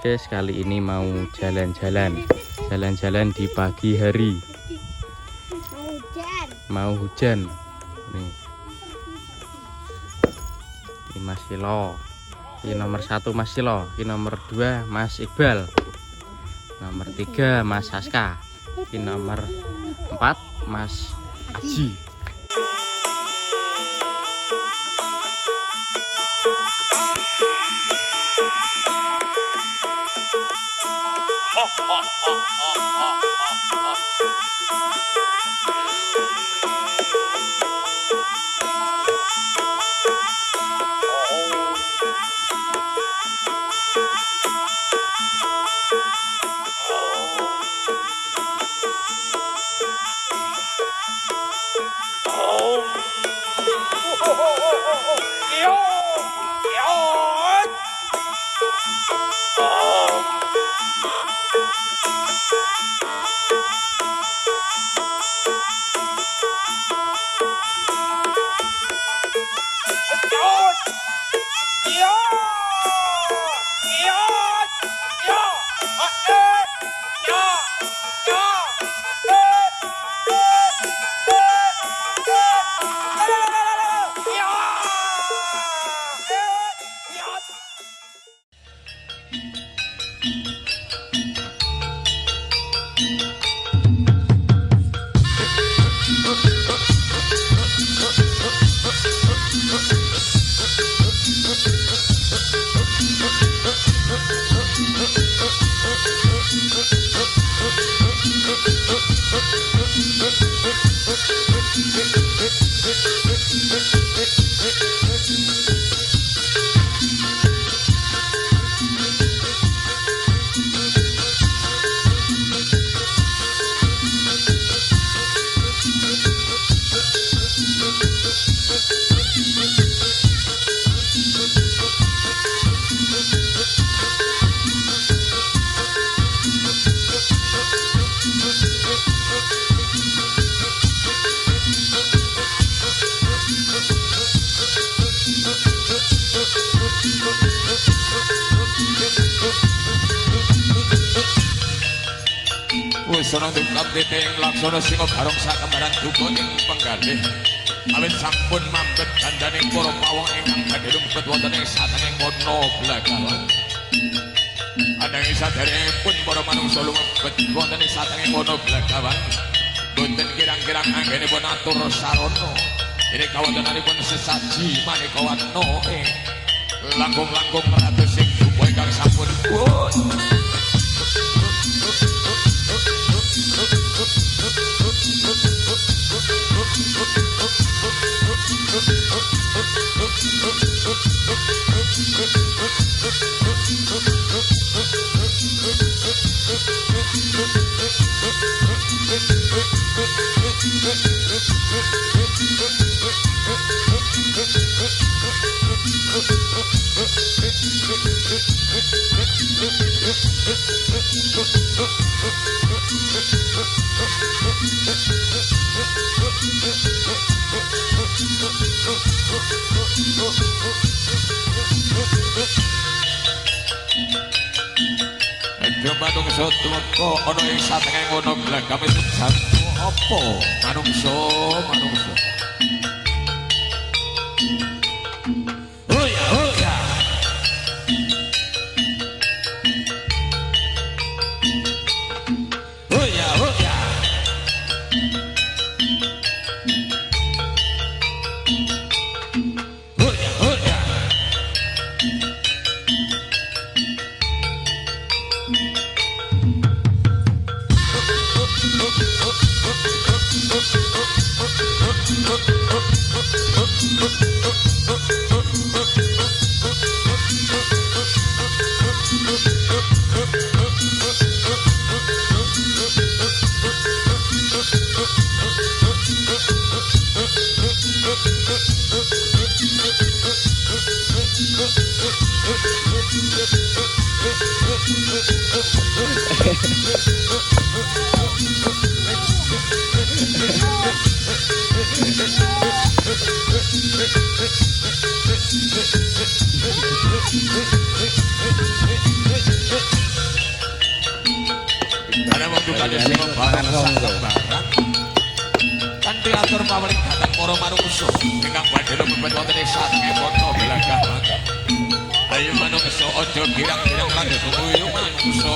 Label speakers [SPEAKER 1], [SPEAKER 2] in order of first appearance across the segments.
[SPEAKER 1] guys, kali ini mau jalan-jalan di pagi hari. Mau hujan nih. Ini Mas Silo, ini nomor 1 Mas Silo, ini nomor 2 Mas Iqbal, nomor 3 Mas Saska, ini nomor 4 Mas Aji.
[SPEAKER 2] Sono dukap diting laksana singa barong sakembaran duka ing penggalih awit sampun mambet dandaning para pawong ingkang badhe rumpet wonten ing satenging wana blagawan ananging saderengipun para manungsa lumebet wonten ing satenging wana blagawan boten kirang-kirang anggenipun atur sarana ing kawontenanipun sesaji maneka warna ing langkung-langkung ratus sing duka ingkang sampun manungsa tumeka ana ing satenging wana blagawe sejatu apa manungsa Raja Singo Barong Sakembaran kanthi atur paweling dhateng para manungsa ingkang badhe mlebet wonten ing satengah kota Blagawan. Ayo manungsa aja girang-girang lan dumuyu manungsa.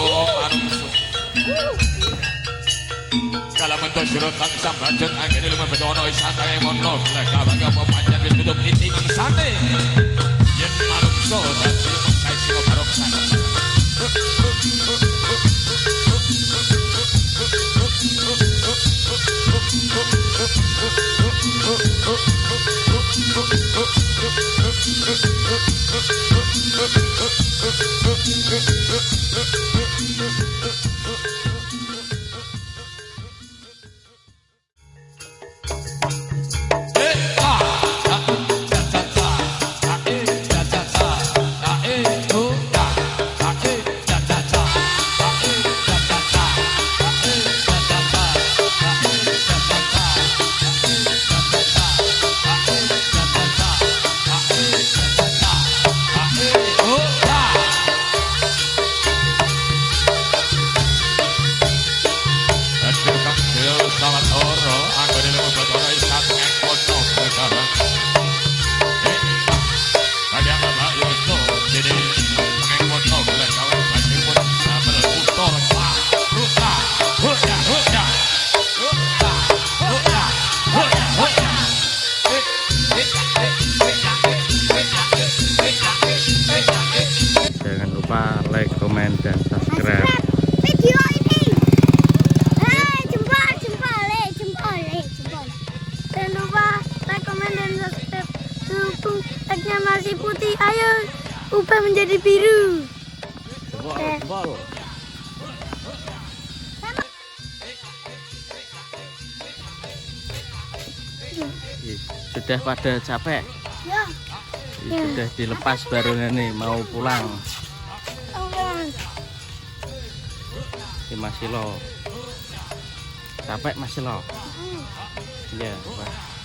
[SPEAKER 2] Kalamanto sira tansah banjur anggene mlebet ana ing satengah kota Blagawan apa pancen wis tutup iti mangsane. Yen manungsa dadi Raja Singo Barong Sakembaran.
[SPEAKER 1] Jangan lupa like, komen, dan subscribe
[SPEAKER 3] video ini. Jempol. Jangan lupa like, komen, dan subscribe. Dukung like-nya masih putih. Ayo ubah menjadi biru.
[SPEAKER 1] jempol. Sudah pada capek?
[SPEAKER 3] Ya.
[SPEAKER 1] Sudah dilepas baru nih mau pulang. Ini masih lo capek masih lo. Iya, Pak.